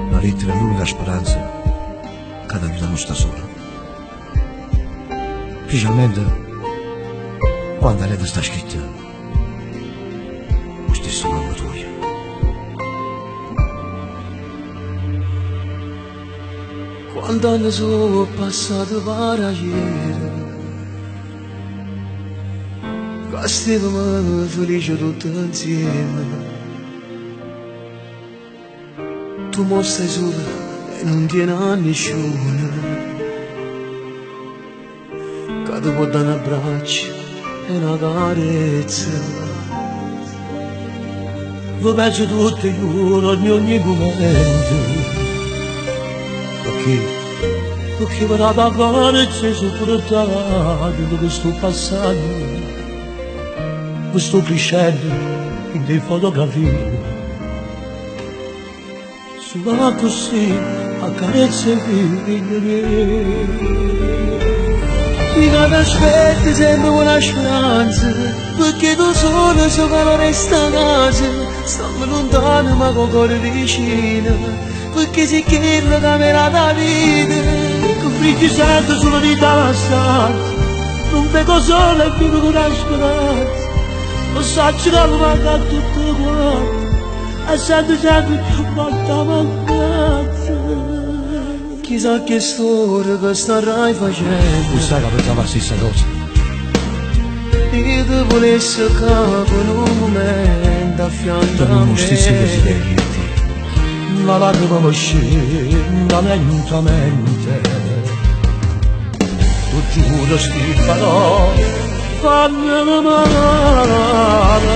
Una lettera è l'unica speranza che la vita non sta sola. Specialmente quando la lettera sta scritta lo stesso nome tuo. Quando anni sono passati per ieri, che stavamo felici tutti insieme, tu mo stai sola e non tieni a nessuno che ti può dare un abbraccio e una carezza. Lo penso tutti i giorni, ogni momento, perché per la carezza sopportata di questo passaggio, questo crescendo in dei fotografie. Solo così accarezza i miei. Io ti aspetto sempre una speranza, perché tu solo so che non resta a casa. Stiamo lontani ma con cuore vicino, perché sei quello che mi dà la vita. Che freddo sento solo di la stanza, non vedo solo e vivo con la speranza. Lo so che mi manca tutto quanto, e sento sempre più molta mancanza. Chissà che storia che starai facendo, Tu sai che pensavo la stessa cosa. io ti volessi capo in un momento a fianco a Abbiamo lo stesso me. desiderio. Ma lacrima mi scende lentamente, tu giuro sti parole fanno male.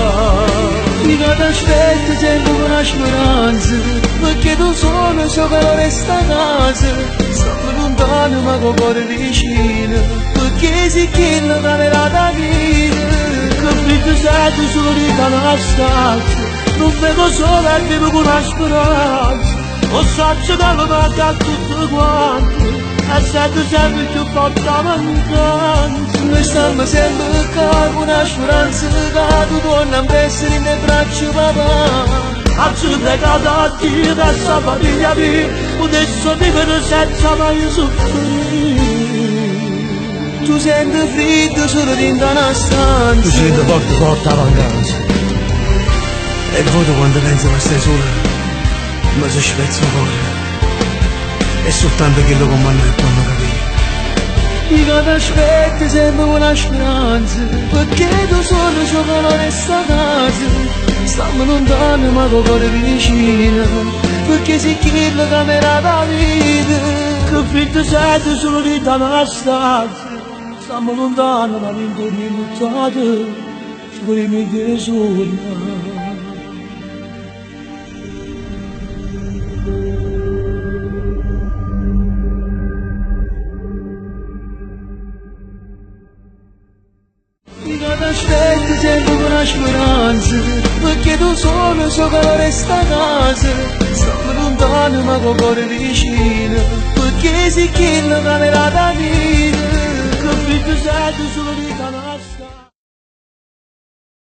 Io ti aspetto sempre con una speranza, perché tu solo so che non resta a casa. Stiamo lontani ma con cuore vicino, perché sei quello che mi dà la vita. Che freddo sento solo di la stanza, non vedo solo e vivo con una speranza. Lo so che mi manca tutto quanto, e sento sempre più forte la mancanza. Noi stiamo sempre qua con una speranza che tu torna a essere in le braccia papà. Anzi pregato a Dio per questa famiglia mia, potesse vivere senza mai soffrire. Tu senti freddo solo dentro una stanza, Tu senti forte la mancanza. e poi quando penso che stai sola, mi si spezza il cuore. È soltanto quello che mi hanno detto non capire. Io ti aspetto sempre con una speranza, perché tu solo so che non resta a casa. Stiamo lontani ma con cuore vicino, perché sei quello che mi dà la vita. Che freddo sento solo di la stanza, stiamo lontani ma l'intorno è buttato, ci vorremmo dire solo. Io ti aspetto sempre con una speranza, perché tu solo so che non resta a casa. Stiamo lontani ma con cuore vicino, perché sei quello che mi dà la vita. Che freddo sento solo